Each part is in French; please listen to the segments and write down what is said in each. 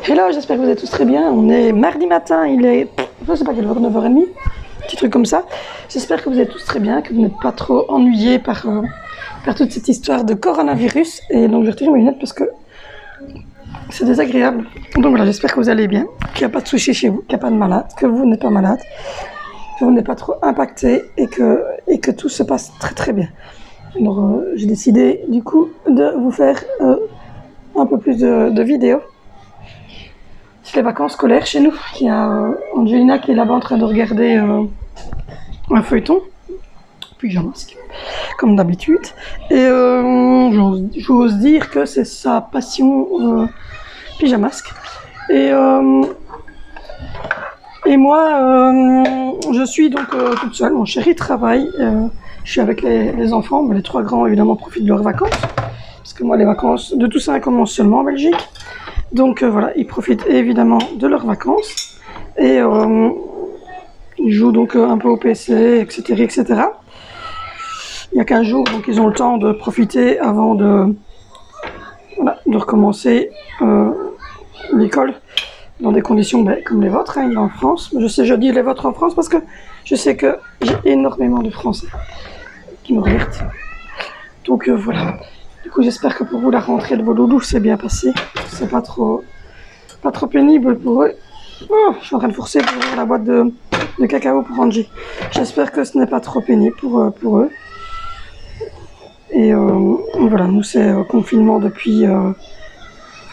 Hello, j'espère que vous êtes tous très bien. On est mardi matin, il est, je sais pas quelle heure, 9h30, petit truc comme ça. J'espère que vous êtes tous très bien, que vous n'êtes pas trop ennuyés par toute cette histoire de coronavirus. Et donc je retire mes lunettes parce que c'est désagréable. Donc voilà, j'espère que vous allez bien, qu'il n'y a pas de soucis chez vous, qu'il n'y a pas de malade, que vous n'êtes pas malade, que vous n'êtes pas trop impacté et que tout se passe très très bien. Alors j'ai décidé du coup de vous faire un peu plus de vidéos. C'est les vacances scolaires chez nous. Il y a Angelina qui est là-bas en train de regarder un feuilleton, Pyjamasque, comme d'habitude. Et j'ose dire que c'est sa passion Pyjamasque. Et moi, je suis donc toute seule. Mon chéri travaille. Je suis avec les enfants. Mais les trois grands, évidemment, profitent de leurs vacances. Parce que moi, les vacances de Toussaint commencent seulement en Belgique. Donc voilà, ils profitent évidemment de leurs vacances et ils jouent donc un peu au PC, etc., etc. Il y a 15 jours, donc ils ont le temps de profiter avant de recommencer l'école dans des conditions comme les vôtres, hein, en France. Je dis les vôtres en France parce que je sais que j'ai énormément de Français qui me regardent. Donc voilà. Du coup, j'espère que pour vous, la rentrée de vos loulous s'est bien passée. C'est pas trop pénible pour eux. Oh, je suis en train de forcer pour ouvrir la boîte de cacao pour Angie. J'espère que ce n'est pas trop pénible pour eux. Et voilà, nous, c'est confinement depuis...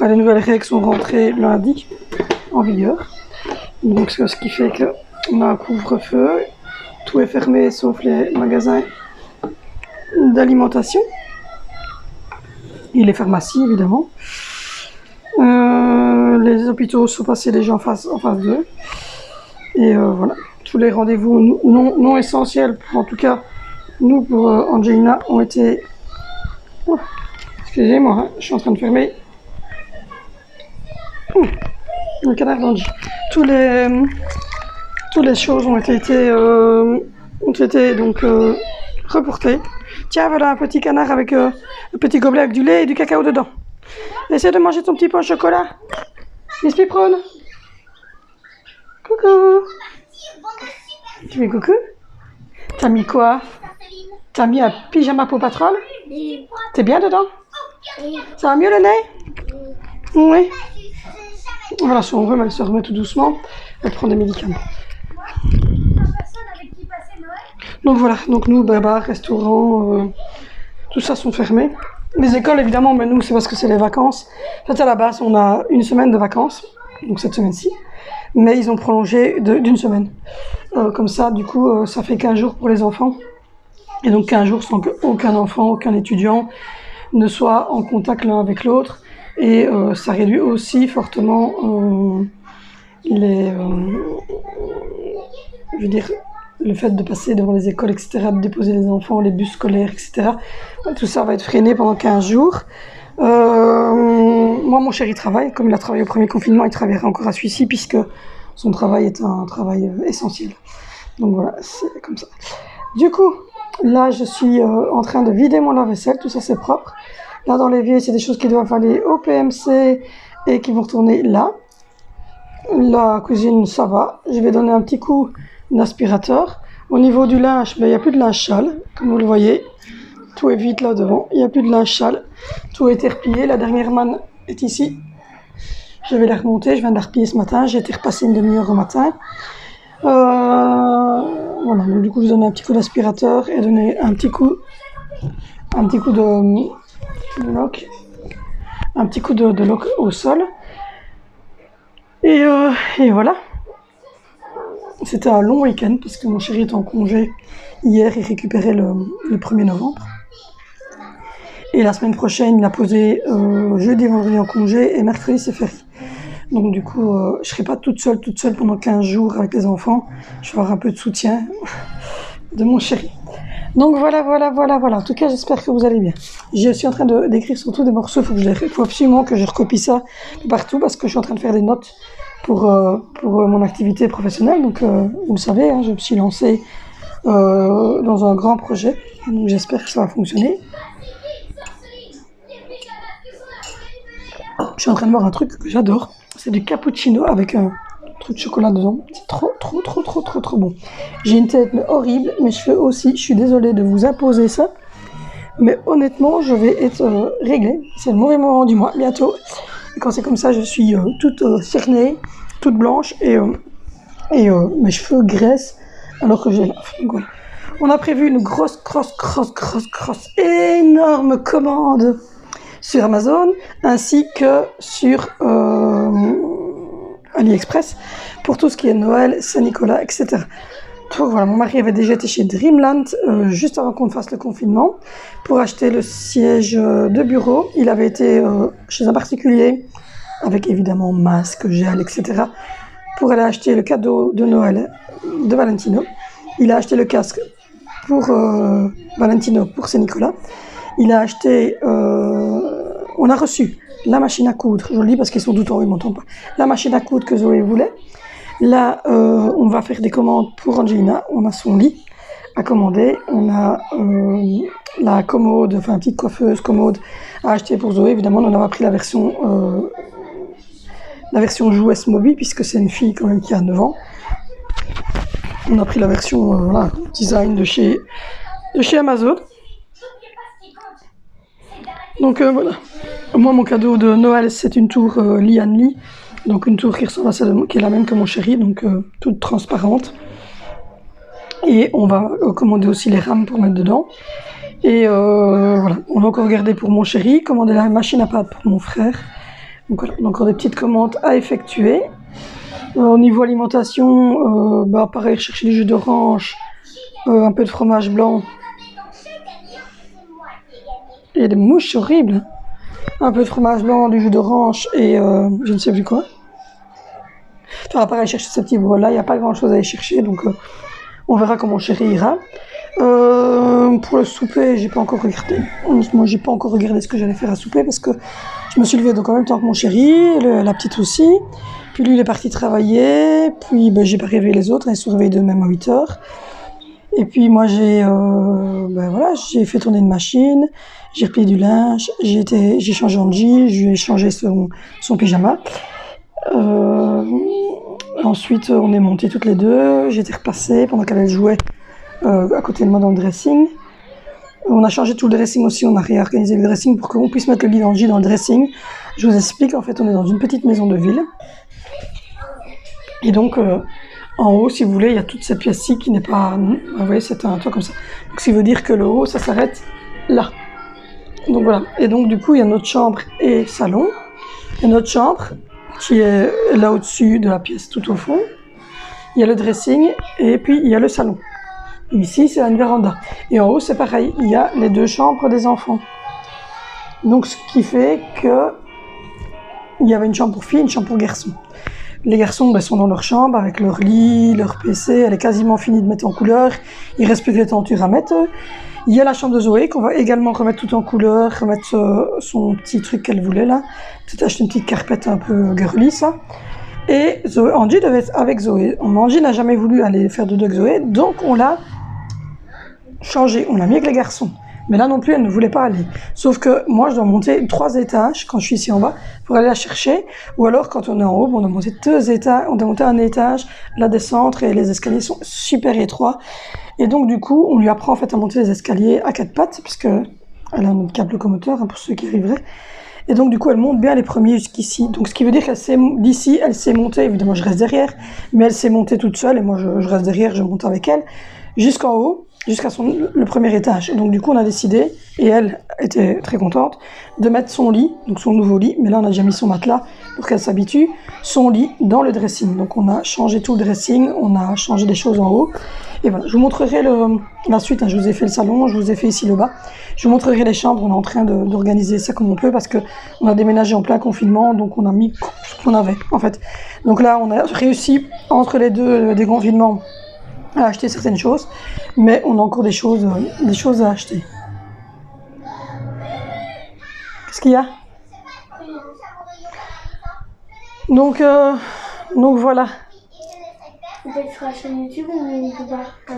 les nouvelles règles sont rentrées lundi en vigueur. Donc, c'est ce qui fait qu'on a un couvre-feu. Tout est fermé sauf les magasins d'alimentation. Et les pharmacies, évidemment. Les hôpitaux sont passés déjà en phase 2. Et voilà, tous les rendez-vous non essentiels, en tout cas, nous, pour Angelina, ont été... Oh, excusez-moi, hein, je suis en train de fermer le canard d'Angie. Toutes les choses ont été donc reportées. Tiens, voilà un petit canard avec un petit gobelet avec du lait et du cacao dedans. Essaie de manger ton petit pain au chocolat. Miss Piprone. Coucou. Tu fais coucou? T'as mis quoi? T'as mis un pyjama Paw Patrol? T'es bien dedans? Ça va mieux le nez? Oui. Voilà, son rhume, elle se remet tout doucement. Elle prend des médicaments. Donc voilà, donc nous, bars, restaurants, tout ça sont fermés. Les écoles, évidemment, mais nous, c'est parce que c'est les vacances. En fait, à la base, on a une semaine de vacances, donc cette semaine-ci, mais ils ont prolongé d'une semaine. Comme ça, du coup, ça fait 15 jours pour les enfants. Et donc 15 jours sans qu'aucun enfant, aucun étudiant ne soit en contact l'un avec l'autre. Et ça réduit aussi fortement le fait de passer devant les écoles, etc., de déposer les enfants, les bus scolaires, etc. Tout ça va être freiné pendant 15 jours. Moi, mon chéri travaille. Comme il a travaillé au premier confinement, il travaillera encore à celui-ci, puisque son travail est un travail essentiel. Donc voilà, c'est comme ça. Du coup, là, je suis en train de vider mon lave-vaisselle. Tout ça, c'est propre. Là, dans l'évier, c'est des choses qui doivent aller au PMC et qui vont retourner là. La cuisine, ça va. Je vais donner un petit coup d'aspirateur. Au niveau du linge, il n'y a plus de linge sale, comme vous le voyez. Tout est vide là devant. Il n'y a plus de linge sale. Tout a été replié. La dernière manne est ici. Je vais la remonter. Je viens de la replier ce matin. J'ai été repassée une demi-heure au matin. Voilà. Donc, du coup, je donne un petit coup d'aspirateur et donner un petit coup de lock. Un petit coup de lock au sol. Et voilà. C'était un long week-end parce que mon chéri était en congé hier, il récupérait le 1er novembre. Et la semaine prochaine, il a posé jeudi, vendredi en congé et mercredi c'est férié. Donc du coup, je ne serai pas toute seule pendant 15 jours avec les enfants. Je vais avoir un peu de soutien de mon chéri. Donc voilà. En tout cas, j'espère que vous allez bien. Je suis en train d'écrire surtout des morceaux, il faut absolument que je recopie ça partout parce que je suis en train de faire des notes pour mon activité professionnelle. Donc vous le savez, hein, je me suis lancée dans un grand projet. Donc j'espère que ça va fonctionner. Je suis en train de voir un truc que j'adore. C'est du cappuccino avec un truc de chocolat dedans. C'est trop bon. J'ai une tête mais horrible, mes cheveux aussi. Je suis désolée de vous imposer ça. Mais honnêtement, je vais être réglée. C'est le mauvais moment du mois, bientôt. Et quand c'est comme ça, je suis toute cernée, toute blanche et mes cheveux graissent alors que j'ai la... Donc, voilà. On a prévu une grosse, énorme commande sur Amazon ainsi que sur AliExpress pour tout ce qui est Noël, Saint-Nicolas, etc. Donc voilà, mon mari avait déjà été chez Dreamland juste avant qu'on fasse le confinement pour acheter le siège de bureau. Il avait été chez un particulier avec évidemment masque, gel, etc. pour aller acheter le cadeau de Noël de Valentino. Il a acheté le casque pour Valentino pour Saint-Nicolas. Il a acheté... on a reçu la machine à coudre, je le dis parce qu'ils sont tout en haut, ils ne m'entendent pas. La machine à coudre que Zoé voulait. Là, on va faire des commandes pour Angelina. On a son lit à commander. On a la commode, enfin, une petite coiffeuse commode à acheter pour Zoé. Évidemment, on a pris la version jouesse mobile, puisque c'est une fille quand même qui a 9 ans. On a pris la version voilà, design de chez Amazon. Donc voilà. Moi, mon cadeau de Noël, c'est une tour Lian Li. Donc une tour qui ressemble à celle qui est la même que mon chéri, donc toute transparente. Et on va commander aussi les rames pour mettre dedans. Et voilà, on va encore regarder pour mon chéri, commander la machine à pâte pour mon frère. Donc voilà, on a encore des petites commandes à effectuer. Au niveau alimentation, pareil, chercher du jus d'orange, un peu de fromage blanc. Et des mouches horribles. Un peu de fromage blanc, du jus d'orange et je ne sais plus quoi. Enfin, pareil, chercher ce petit bois-là, il n'y a pas grand-chose à y chercher, donc on verra comment mon chéri ira. Pour le souper, j'ai pas encore regardé. Honnêtement, j'ai pas encore regardé ce que j'allais faire à souper parce que je me suis levée donc en même temps que mon chéri, la petite aussi. Puis lui, il est parti travailler. Puis j'ai pas réveillé les autres, ils sont réveillés d'eux-mêmes à 8h. Et puis moi, j'ai fait tourner une machine, j'ai replié du linge, j'ai changé Angie, je lui ai changé son pyjama. Ensuite, on est montés toutes les deux. J'étais repassée pendant qu'elle jouait à côté de moi dans le dressing. On a changé tout le dressing aussi, on a réorganisé le dressing pour qu'on puisse mettre le lit d'Angie dans le dressing. Je vous explique, en fait, on est dans une petite maison de ville. Et donc, en haut, si vous voulez, il y a toute cette pièce-ci qui n'est pas... Vous voyez, c'est un toit comme ça. Donc, ce qui veut dire que le haut, ça s'arrête là. Donc, voilà. Et donc, du coup, il y a notre chambre et salon. Et notre chambre, qui est là au-dessus de la pièce, tout au fond. Il y a le dressing et puis il y a le salon. Ici, c'est une véranda. Et en haut, c'est pareil. Il y a les deux chambres des enfants. Donc, ce qui fait que il y avait une chambre pour filles et une chambre pour garçons. Les garçons sont dans leur chambre avec leur lit, leur PC. Elle est quasiment finie de mettre en couleur. Il reste plus que les tentures à mettre. Il y a la chambre de Zoé qu'on va également remettre tout en couleur, remettre son petit truc qu'elle voulait là. Peut-être acheter une petite carpette un peu girly, ça. Et Zoé, Angie devait être avec Zoé. Angie n'a jamais voulu aller faire dodo avec Zoé, donc on l'a changé. On l'a mis avec les garçons. Mais là non plus, elle ne voulait pas aller. Sauf que moi, je dois monter 3 étages quand je suis ici en bas pour aller la chercher. Ou alors, quand on est en haut, on doit monter 2 étages, on doit monter un étage, la descendre et les escaliers sont super étroits. Et donc, du coup, on lui apprend en fait à monter les escaliers à 4 pattes, puisque elle a un câble locomoteur, pour ceux qui arriveraient. Et donc, du coup, elle monte bien les premiers jusqu'ici. Donc, ce qui veut dire qu'elle sait, d'ici, elle sait monter. Évidemment, je reste derrière, mais elle sait monter toute seule. Et moi, je reste derrière, je monte avec elle, jusqu'en haut, jusqu'à le premier étage. Donc, du coup, on a décidé, et elle était très contente, de mettre son lit, donc son nouveau lit. Mais là, on a déjà mis son matelas pour qu'elle s'habitue, son lit dans le dressing. Donc, on a changé tout le dressing, on a changé des choses en haut. Et voilà, je vous montrerai la suite. Je vous ai fait le salon, je vous ai fait ici le bas. Je vous montrerai les chambres. On est en train d'organiser ça comme on peut parce que on a déménagé en plein confinement, donc on a mis ce qu'on avait en fait. Donc là, on a réussi entre les deux déconfinements à acheter certaines choses, mais on a encore des choses à acheter. Qu'est-ce qu'il y a? Donc voilà. On peut être sur la chaîne YouTube ou on peut pas?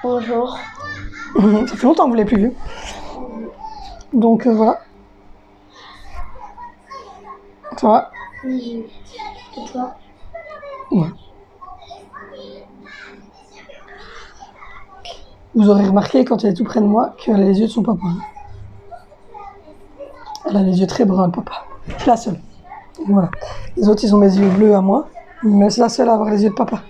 Bonjour. Ça fait longtemps que vous ne l'avez plus vu. Donc voilà. Ça va? Oui. Et toi? Ouais. Vous aurez remarqué quand elle est tout près de moi qu'elle a les yeux de son papa. Elle a les yeux très bruns, le papa. C'est la seule. Voilà. Les autres, ils ont mes yeux bleus à moi, mais c'est la seule à avoir les yeux de papa.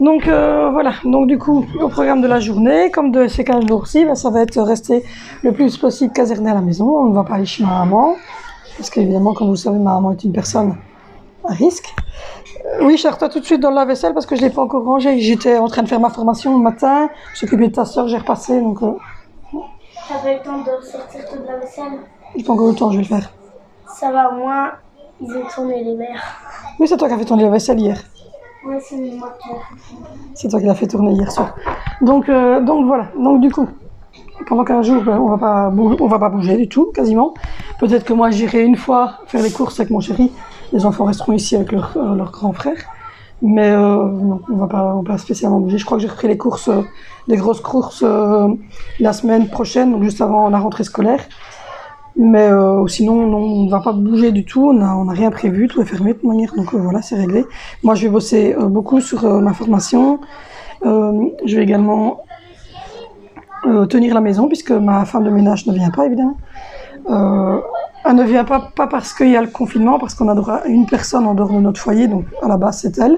Donc voilà, donc du coup, au programme de la journée, comme de ces 15 jours-ci, ça va être rester le plus possible caserné à la maison. On ne va pas aller chez ma maman, parce qu'évidemment, comme vous le savez, ma maman est une personne à risque. Oui, cherche-toi tout de suite dans la vaisselle parce que je ne l'ai pas encore rangée. J'étais en train de faire ma formation le matin, je m'occupais de ta soeur, j'ai repassé, donc... T'as pas eu le temps de sortir toute la vaisselle? J'ai pas encore eu le temps, je vais le faire. Ça va, au moins, ils ont tourné les verres. Oui, c'est toi qui as fait tourner la vaisselle hier. Ouais, c'est moi qui l'ai fait. C'est toi qui l'as fait tourner hier soir. Donc voilà. Donc du coup, pendant 15 jours, on va pas bouger du tout, quasiment. Peut-être que moi j'irai une fois faire les courses avec mon chéri. Les enfants resteront ici avec leur grand frère. Mais non, on va pas spécialement bouger. Je crois que j'ai repris les courses, des grosses courses la semaine prochaine, donc juste avant la rentrée scolaire. Mais sinon, non, on ne va pas bouger du tout, on n'a rien prévu, tout est fermé de toute manière, donc voilà, c'est réglé. Moi, je vais bosser beaucoup sur ma formation. Je vais également tenir la maison, puisque ma femme de ménage ne vient pas, évidemment. Elle ne vient pas parce qu'il y a le confinement, parce qu'on a droit à une personne en dehors de notre foyer, donc à la base, c'est elle.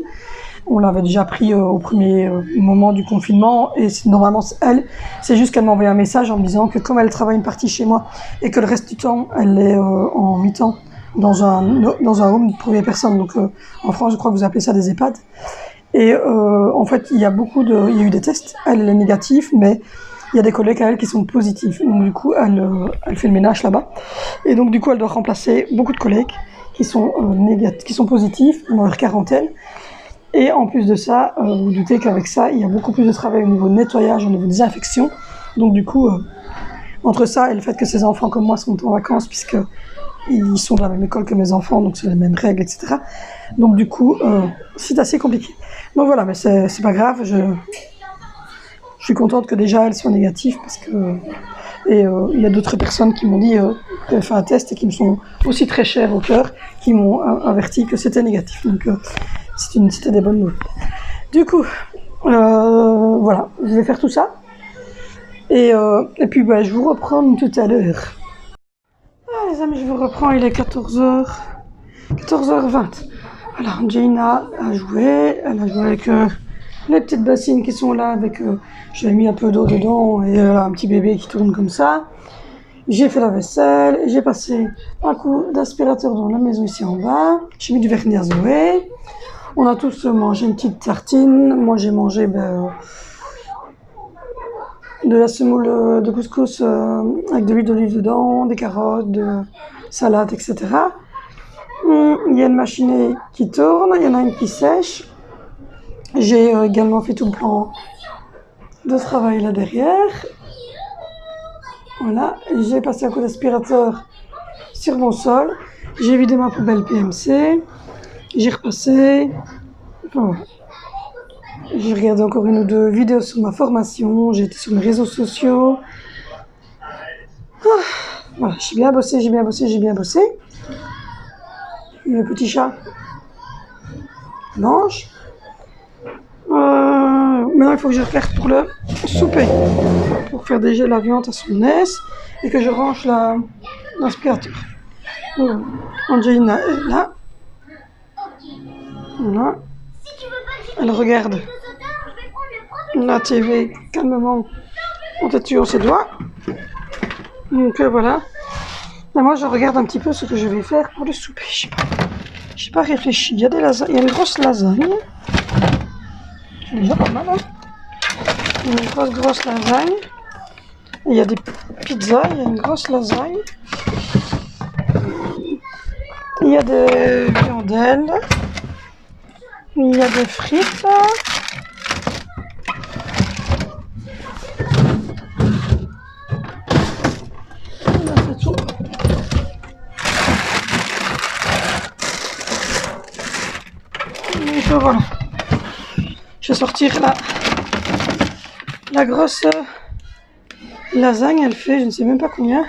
On l'avait déjà pris au premier moment du confinement et normalement elle, c'est juste qu'elle m'a envoyé un message en me disant que comme elle travaille une partie chez moi et que le reste du temps elle est en mi-temps dans un home pour les personnes, donc en France je crois que vous appelez ça des EHPAD. Et en fait il y a eu des tests, elle est négative mais il y a des collègues à elle qui sont positifs, donc du coup elle fait le ménage là-bas et donc du coup elle doit remplacer beaucoup de collègues qui sont positifs dans leur quarantaine. Et en plus de ça, vous vous doutez qu'avec ça, il y a beaucoup plus de travail au niveau nettoyage, au niveau désinfection. Donc du coup, entre ça et le fait que ces enfants comme moi sont en vacances, puisqu'ils sont dans la même école que mes enfants, donc c'est les mêmes règles, etc. Donc du coup, c'est assez compliqué. Donc voilà, mais c'est pas grave, je suis contente que déjà elles soient négatives, parce que... Et il y a d'autres personnes qui m'ont dit, qui avaient fait un test et qui me sont aussi très chères au cœur, qui m'ont averti que c'était négatif. Donc c'était des bonnes nouvelles. Du coup, voilà, je vais faire tout ça. Et puis je vous reprends tout à l'heure. Ah les amis, je vous reprends, il est 14h20. Voilà, Jaina a joué, elle a joué avec les petites bassines qui sont là, avec j'avais mis un peu d'eau dedans et un petit bébé qui tourne comme ça. J'ai fait la vaisselle, j'ai passé un coup d'aspirateur dans la maison ici en bas, j'ai mis du vernis à Zoé. On a tous mangé une petite tartine. Moi, j'ai mangé de la semoule de couscous avec de l'huile d'olive dedans, des carottes, de salade, etc. Il y a une machinée qui tourne, il y en a une qui sèche. J'ai également fait tout le plan de travail là derrière. Voilà, j'ai passé un coup d'aspirateur sur mon sol. J'ai vidé ma poubelle PMC. J'ai repassé. Enfin, voilà. J'ai regardé encore une ou deux vidéos sur ma formation. J'ai été sur mes réseaux sociaux. Voilà, j'ai bien bossé. Le petit chat mange. Maintenant, il faut que je regarde pour le souper. Pour faire déjà la viande à son aise. Et que je range l'aspirateur. Angelina est là. Voilà. Elle regarde la TV calmement en tâtonnant ses doigts. Donc voilà. Et moi je regarde un petit peu ce que je vais faire pour le souper. J'ai pas réfléchi. Il y a des lasagnes. Il y a une grosse lasagne. C'est déjà pas mal. Hein, une grosse lasagne. Et il y a des pizzas. Il y a une grosse lasagne. Il y a des viandelles. Il y a des frites. Là, c'est tout. Donc voilà. Je vais sortir la grosse lasagne. Elle fait, je ne sais même pas combien.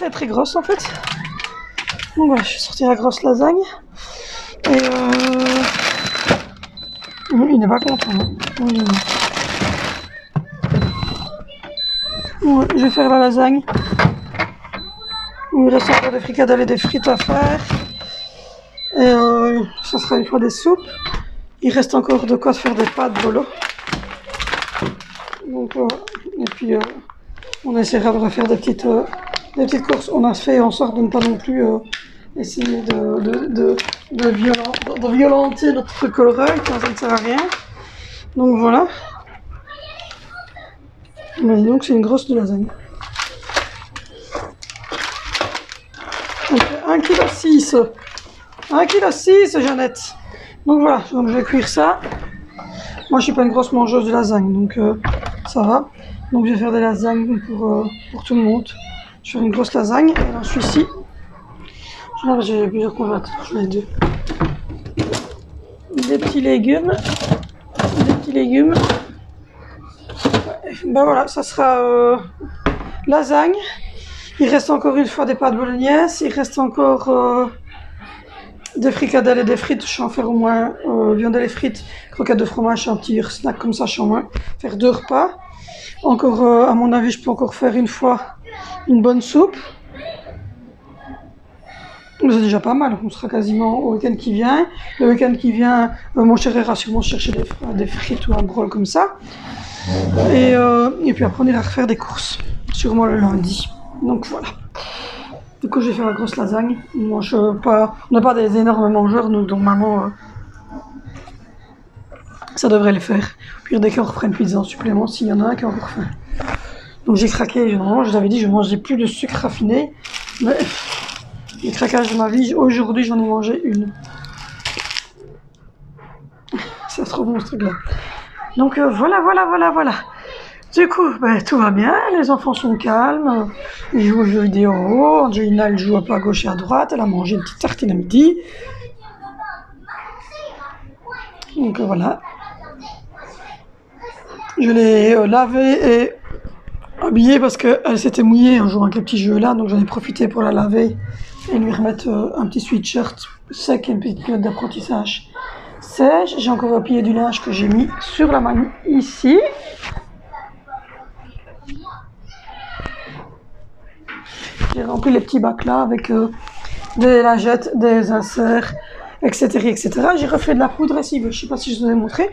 très très grosse en fait. Donc voilà, je vais sortir la grosse lasagne. Et il n'est pas content. Hein. Ouais, je vais faire la lasagne. Il reste encore des fricadelles et des frites à faire. Et ça sera une fois des soupes. Il reste encore de quoi faire des pâtes bolo. Donc et puis on essaiera de refaire des petites courses. On a fait en sorte de ne pas non plus essayer de violenter notre collereuil quand ça ne sert à rien. Donc voilà. Mais donc c'est une grosse de lasagne. On fait 1,6 kg. 1,6 kg, Jeannette. Donc voilà, donc je vais cuire ça. Moi je suis pas une grosse mangeuse de lasagne, donc ça va. Donc je vais faire des lasagnes pour tout le monde. Je vais faire une grosse lasagne et alors celui-ci. J'ai plusieurs congélateurs, je mets deux. Des petits légumes. Ben voilà, ça sera lasagne. Il reste encore une fois des pâtes bolognaises. Il reste encore des fricadelles et des frites. Je vais en faire au moins viande et les frites, croquettes de fromage, un petit snack comme ça. Je vais au moins faire 2 repas. Encore, à mon avis, je peux encore faire une fois une bonne soupe. C'est déjà pas mal, on sera quasiment au week-end qui vient. Le week-end qui vient, mon chéri ira sûrement chercher des frites ou un brol comme ça. Et puis après on ira refaire des courses, sûrement le lundi. Donc voilà. Du coup je vais faire la grosse lasagne. On n'a pas des énormes mangeurs, donc normalement ça devrait le faire. Puis dès qu'on reprenne pizza en supplément, s'il y en a un qui a encore faim. Donc j'ai craqué, normalement je vous avais dit je mangeais plus de sucre raffiné. Mais le craquage de ma vie, aujourd'hui j'en ai mangé une. C'est trop bon ce truc là. Donc voilà. Du coup, tout va bien, les enfants sont calmes, ils jouent aux jeux vidéo, Angelina elle joue un peu à gauche et à droite, elle a mangé une petite tartine à midi. Donc voilà. Je l'ai lavée et habillée parce qu'elle s'était mouillée en jouant avec les petits jeux là, donc j'en ai profité pour la laver et lui remettre un petit sweatshirt sec et une petite culotte d'apprentissage sèche. J'ai encore replié du linge que j'ai mis sur la main ici. J'ai rempli les petits bacs là avec des lingettes, des inserts, etc. J'ai refait de la poudre lessivée, je ne sais pas si je vous ai montré.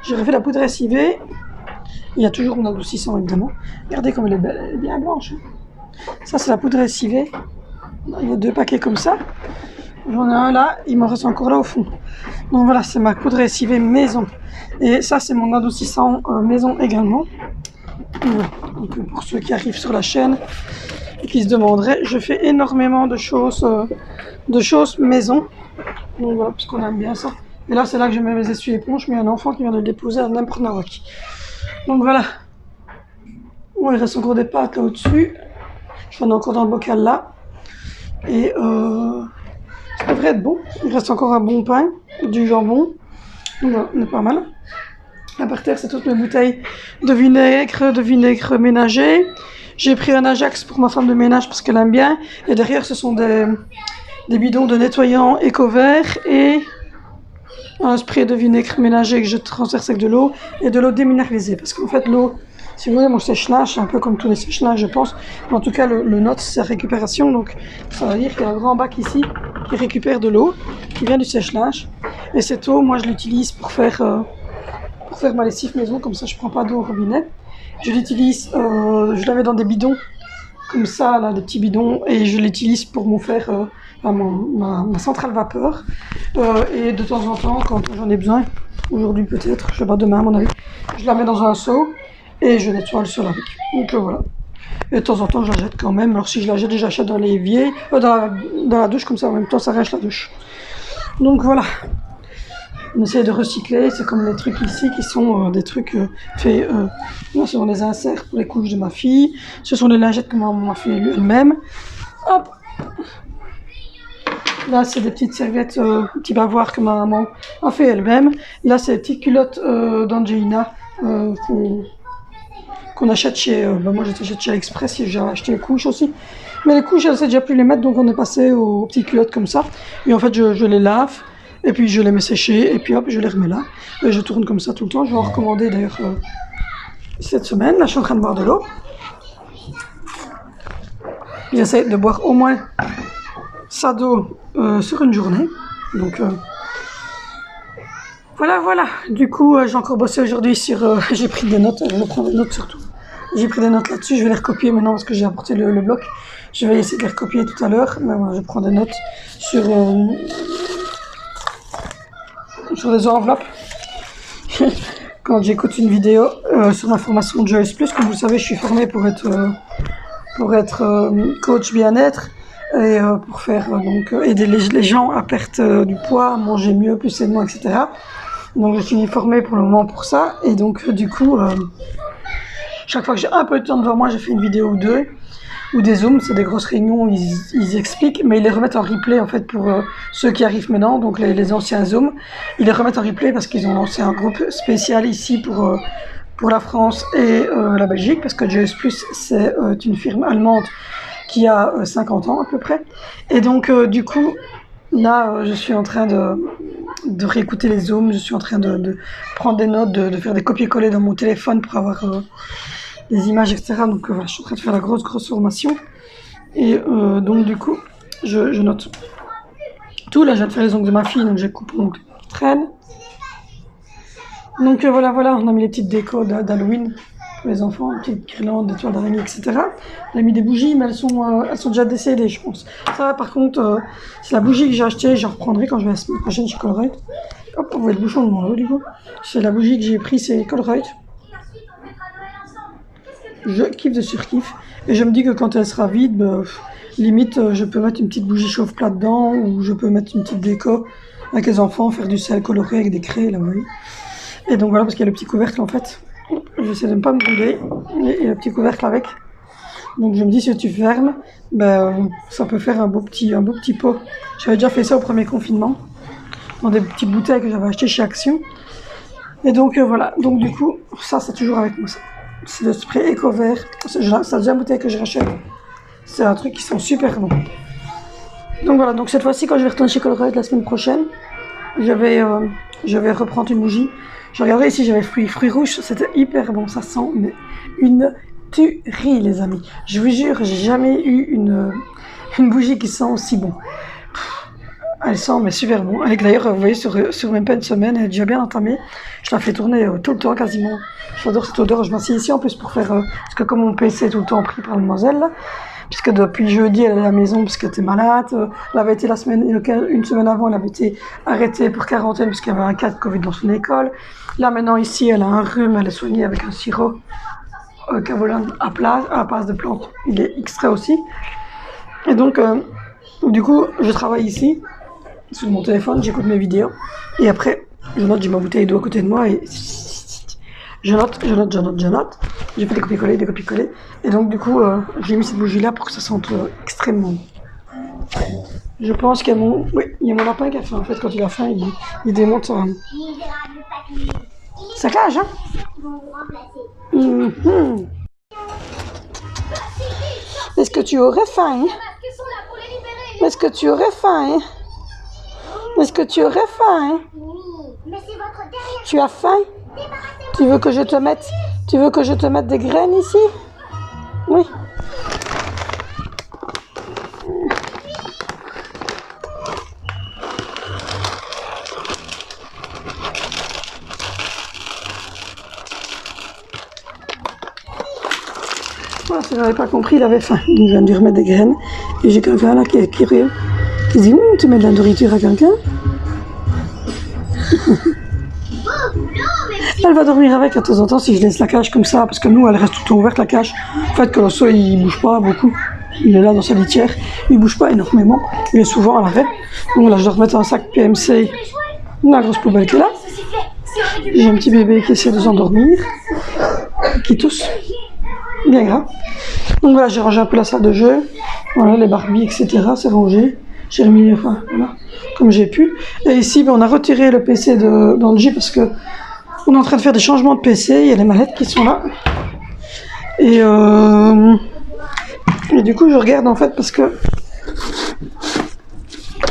J'ai refait de la poudre lessivée. Il y a toujours mon adoucissant évidemment. Regardez comme elle est belle, elle est bien blanche. Ça c'est la poudre lessivée. Il y a 2 paquets comme ça. J'en ai un là, il m'en reste encore là au fond. Donc voilà, c'est ma poudre lessivée maison. Et ça c'est mon adoucissant maison également. Voilà. Donc, pour ceux qui arrivent sur la chaîne et qui se demanderaient, je fais énormément de choses maison. Donc voilà, parce qu'on aime bien ça. Et là c'est là que je mets mes essuie-éponges, mais il y a un enfant qui vient de le déposer à n'importe Nawak. Donc voilà. Bon, il reste encore des pâtes là au-dessus. J'en ai encore dans le bocal là. Et ça devrait être bon. Il reste encore un bon pain, du jambon. Donc voilà, on est pas mal. Là par terre, c'est toutes mes bouteilles de vinaigre ménager. J'ai pris un Ajax pour ma femme de ménage parce qu'elle aime bien. Et derrière, ce sont des bidons de nettoyant éco-vert et un spray de vinaigre ménager que je transverse avec de l'eau et de l'eau déminéralisée. Parce qu'en fait, l'eau, si vous voulez, mon sèche-linge, c'est un peu comme tous les sèche-linges, je pense. Mais en tout cas, le nôtre, c'est récupération. Donc, ça veut dire qu'il y a un grand bac ici qui récupère de l'eau, qui vient du sèche-linge. Et cette eau, moi, je l'utilise pour faire ma lessive maison. Comme ça, je prends pas d'eau au robinet. Je l'utilise, je la mets dans des bidons, comme ça, là, des petits bidons. Et je l'utilise pour me faire ma centrale vapeur. Et de temps en temps, quand j'en ai besoin, aujourd'hui peut-être, je sais pas, demain à mon avis, je la mets dans un seau et je nettoie le sol avec. Donc voilà. Et de temps en temps, je la jette quand même. Alors si je la jette, j'achète dans l'évier, dans la douche, comme ça en même temps, ça reste la douche. Donc voilà. On essaie de recycler, c'est comme les trucs ici qui sont des trucs faits. Là, ce sont des inserts pour les couches de ma fille. Ce sont les lingettes que maman m'a fait elle-même. Hop. Là, c'est des petites serviettes, petits bavoirs que ma maman a fait elle-même. Là, c'est des petites culottes d'Angelina qu'on qu'on achète chez... moi j'achète chez Express et j'ai acheté les couches aussi. Mais les couches, elle sait déjà plus les mettre, donc on est passé aux petites culottes comme ça. Et en fait, je les lave, et puis je les mets sécher, et puis hop, je les remets là. Et je tourne comme ça tout le temps. Je vais en recommander d'ailleurs cette semaine. Là, je suis en train de boire de l'eau. J'essaie de boire au moins ça d'eau sur une journée. Donc voilà. Du coup, j'ai encore bossé aujourd'hui sur... j'ai pris des notes, je prends des notes surtout. J'ai pris des notes là-dessus, je vais les recopier maintenant parce que j'ai apporté le bloc. Je vais essayer de les recopier tout à l'heure, mais voilà, je prends des notes sur des enveloppes. Quand j'écoute une vidéo sur ma formation de Joyce Plus, comme vous le savez, je suis formée pour être coach bien-être et pour faire aider les gens à perdre du poids, à manger mieux, plus sainement, etc. Donc je suis formée pour le moment pour ça, et donc du coup, chaque fois que j'ai un peu de temps devant moi, je fais une vidéo ou deux, ou des zooms, c'est des grosses réunions où ils expliquent, mais ils les remettent en replay en fait pour ceux qui arrivent maintenant, donc les anciens zooms, ils les remettent en replay parce qu'ils ont lancé un groupe spécial ici pour la France et la Belgique, parce que Joyce Plus c'est une firme allemande qui a 50 ans à peu près, et donc du coup, là je suis en train de réécouter les zooms, je suis en train de prendre des notes, de faire des copier-coller dans mon téléphone pour avoir des images, etc. Donc voilà, je suis en train de faire la grosse formation. Et donc du coup, je note tout. Là, je viens de faire les ongles de ma fille, donc j'ai coupé l'ongle qui traîne. Donc voilà, on a mis les petites décos d'Halloween pour les enfants, des petites guirlandes, des toiles d'araignée, etc. On a mis des bougies, mais elles sont déjà décédées, je pense. Ça, par contre, c'est la bougie que j'ai achetée, je reprendrai quand je vais la semaine prochaine chez Colruyt. Hop, on voit le bouchon de mon eau, du coup. C'est la bougie que j'ai prise, c'est Colruyt. Je kiffe de surkiffe. Et je me dis que quand elle sera vide, limite, je peux mettre une petite bougie chauffe-plat dedans, ou je peux mettre une petite déco avec les enfants, faire du sel coloré avec des craies, là, vous voyez. Et donc voilà, parce qu'il y a le petit couvercle en fait. J'essaie de ne pas me brûler. Et le petit couvercle avec. Donc je me dis, si tu fermes, ça peut faire un beau petit pot. J'avais déjà fait ça au premier confinement, dans des petites bouteilles que j'avais achetées chez Action. Et donc voilà, donc du coup, ça c'est toujours avec moi ça. C'est le spray Eco-Vert. C'est la deuxième bouteille que je rachète. C'est un truc qui sent super bon. Donc voilà, donc cette fois-ci, quand je vais retourner chez Colruyt la semaine prochaine, je vais reprendre une bougie. Je regardais ici, j'avais fruits rouges, c'était hyper bon, ça sent mais une tuerie les amis. Je vous jure, j'ai jamais eu une bougie qui sent aussi bon. Elle sent mais super bon. Avec d'ailleurs, vous voyez, sur même pas une semaine, elle est déjà bien entamée. Je la fais tourner tout le temps quasiment. J'adore cette odeur. Je m'assieds ici en plus pour faire... parce que comme mon PC est tout le temps pris par mademoiselle, là, puisque depuis jeudi, elle est à la maison parce qu'elle était malade. Elle avait été une semaine avant, elle avait été arrêtée pour quarantaine parce qu'il y avait un cas de Covid dans son école. Là maintenant ici, elle a un rhume, elle est soignée avec un sirop Cavolane à base de plantes. Il est extrait aussi. Et donc, du coup, je travaille ici, sur mon téléphone, j'écoute mes vidéos. Et après, je note, j'ai ma bouteille d'eau à côté de moi et je note. J'ai fait des copier-coller. Et donc, du coup, j'ai mis cette bougie-là pour que ça sente extrêmement bon. Je pense qu'il y a mon lapin qui a faim. En fait, quand il a faim, il démonte sa cage, hein. Est-ce que tu aurais faim? Est-ce que tu aurais faim? Est-ce que tu aurais faim? Tu as faim? Tu veux que je te mette des graines ici? Oui. Voilà, si j'avais pas compris, il avait faim. Donc je viens de lui remettre des graines. Et j'ai quelqu'un là qui est curieux. Qui dit, tu mets de la nourriture à quelqu'un? Elle va dormir avec de temps en temps si je laisse la cage comme ça, parce que nous elle reste tout le temps ouverte la cage. En fait, Colosso il bouge pas beaucoup, il est là dans sa litière, il bouge pas énormément, il est souvent à l'arrêt. Donc là je dois remettre un sac PMC, la grosse poubelle qui est là. J'ai un petit bébé qui essaie de s'endormir, qui tousse, bien grave. Donc voilà, j'ai rangé un peu la salle de jeu, voilà les Barbies etc, c'est rangé. J'ai remis, enfin voilà, comme j'ai pu. Et ici, on a retiré le PC d'Angie parce que on est en train de faire des changements de PC. Il y a les mallettes qui sont là. Et du coup, je regarde en fait parce que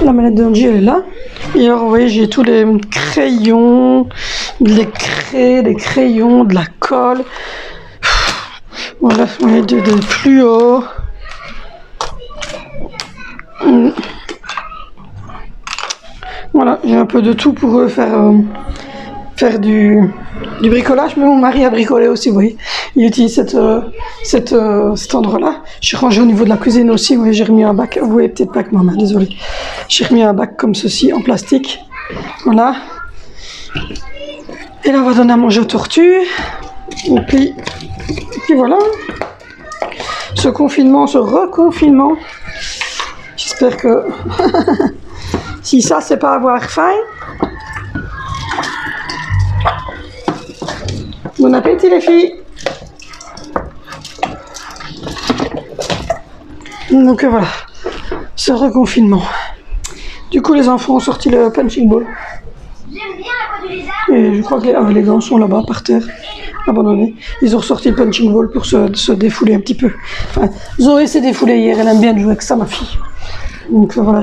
la mallette d'Angie, elle est là. Et alors, vous voyez, j'ai tous les crayons, les craies, des crayons, de la colle. Voilà, vous voyez, des fluos. Voilà, j'ai un peu de tout pour faire du bricolage, mais mon mari a bricolé aussi, vous voyez. Il utilise cet endroit-là. J'ai rangé au niveau de la cuisine aussi, vous voyez, j'ai remis un bac, vous voyez peut-être pas que maman, désolé. J'ai remis un bac comme ceci, en plastique. Voilà. Et là, on va donner à manger aux tortues. Et puis voilà. Ce confinement, ce reconfinement. J'espère que... si ça, c'est pas avoir faim. Bon appétit les filles. Donc voilà, ce reconfinement. Du coup les enfants ont sorti le punching ball. Et je crois que les gants sont là-bas par terre, abandonnés. Ils ont ressorti le punching ball pour se défouler un petit peu. Enfin, Zoé s'est défoulée hier, elle aime bien jouer avec ça, ma fille. Donc voilà,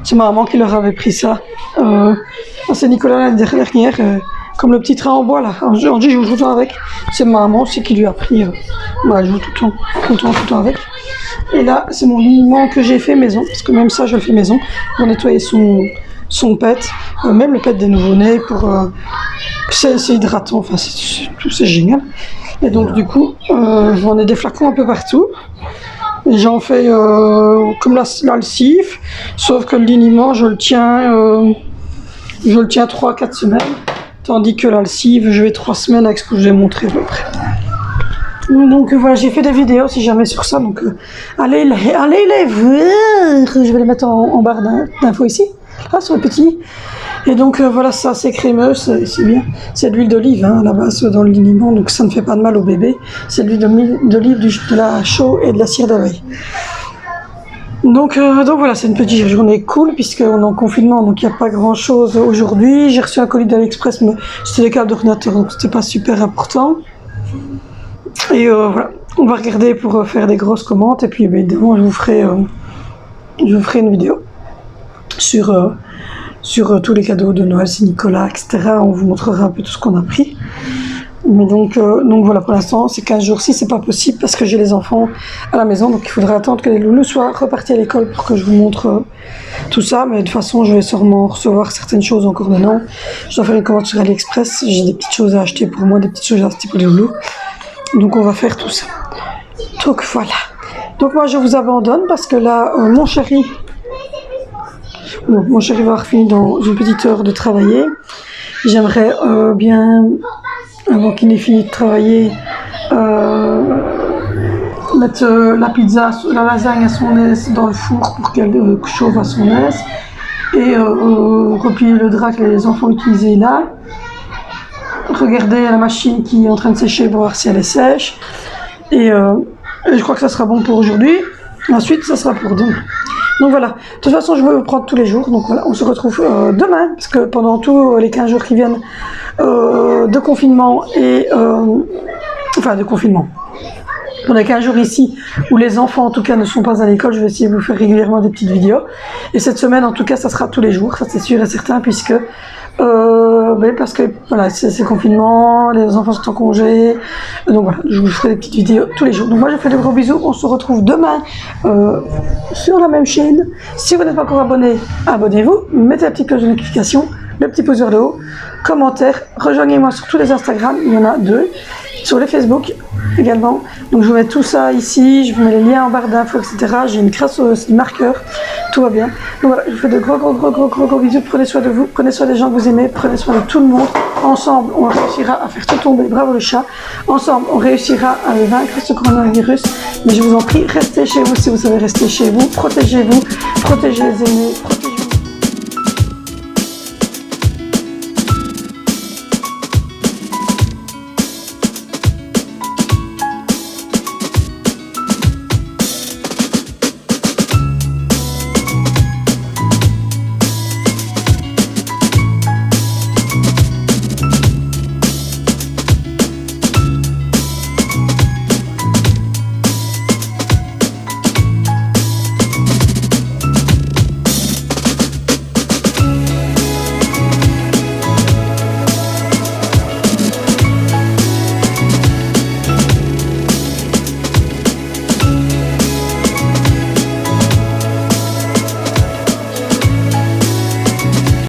c'est ma maman qui leur avait pris ça. C'est Nicolas l'année dernière. Comme le petit train en bois là, Angie joue tout le temps avec. C'est ma maman aussi qui lui a pris. Elle joue tout le temps avec. Et là, c'est mon liniment que j'ai fait maison, parce que même ça, je le fais maison, pour nettoyer son pet, même le pet des nouveau-nés, c'est hydratant, enfin, c'est génial. Et donc, du coup, j'en ai des flacons un peu partout. Et j'en fais comme la lessive, sauf que le liniment, je le tiens 3-4 semaines. Tandis que la lessive, je vais 3 semaines avec ce que je vais montrer à peu près. Donc voilà, j'ai fait des vidéos si jamais sur ça. Donc allez les voir. Je vais les mettre en barre d'infos ici. Là, sur le petit. Et donc voilà, ça c'est crémeux, c'est bien. C'est de l'huile d'olive à la base dans le liniment. Donc ça ne fait pas de mal au bébé. C'est de l'huile d'olive, de la chaux et de la cire d'abeille. Donc voilà, c'est une petite journée cool puisqu'on est en confinement, donc il n'y a pas grand chose aujourd'hui. J'ai reçu un colis d'AliExpress, mais c'était des câbles d'ordinateur, donc c'était pas super important. Et voilà, on va regarder pour faire des grosses commandes et puis évidemment je vous ferai une vidéo sur tous les cadeaux de Noël, Saint-Nicolas, etc. On vous montrera un peu tout ce qu'on a pris. Mais donc voilà, pour l'instant, ces 15 jours-ci, c'est pas possible parce que j'ai les enfants à la maison, donc il faudrait attendre que les loulous soient repartis à l'école pour que je vous montre tout ça. Mais de toute façon, je vais sûrement recevoir certaines choses encore maintenant. Je dois faire une commande sur AliExpress, j'ai des petites choses à acheter pour moi, des petites choses à acheter pour les loulous. Donc on va faire tout ça. Donc voilà. Donc moi, je vous abandonne parce que là, mon chéri va avoir fini dans une petite heure de travailler. J'aimerais bien... avant qu'il n'ait fini de travailler, mettre la pizza, la lasagne à son aise dans le four pour qu'elle chauffe à son aise et replier le drap que les enfants utilisaient là, regarder la machine qui est en train de sécher pour voir si elle est sèche et je crois que ça sera bon pour aujourd'hui. Ensuite ça sera pour demain. Donc voilà, de toute façon je vais vous prendre tous les jours, donc voilà, on se retrouve demain, parce que pendant tous les 15 jours qui viennent de confinement enfin de confinement, on a 15 jours ici où les enfants en tout cas ne sont pas à l'école, je vais essayer de vous faire régulièrement des petites vidéos, et cette semaine en tout cas ça sera tous les jours, ça c'est sûr et certain, puisque parce que voilà, c'est confinement, les enfants sont en congé, donc voilà, je vous ferai des petites vidéos tous les jours. Donc moi je vous fais de gros bisous, on se retrouve demain sur la même chaîne. Si vous n'êtes pas encore abonné, abonnez-vous, mettez la petite cloche de notification, le petit pouce vers le haut, commentaire, rejoignez-moi sur tous les Instagram, il y en a 2, sur les Facebook également. Donc je vous mets tout ça ici, je vous mets les liens en barre d'infos, etc. J'ai une crasse aussi, marqueur, tout va bien. Donc voilà, je vous fais de gros bisous, prenez soin de vous, prenez soin des gens que vous aimez, prenez soin de tout le monde. Ensemble, on réussira à faire tout tomber, bravo le chat. Ensemble, on réussira à vaincre ce coronavirus. Mais je vous en prie, restez chez vous si vous savez rester chez vous, protégez-vous, protégez les aînés,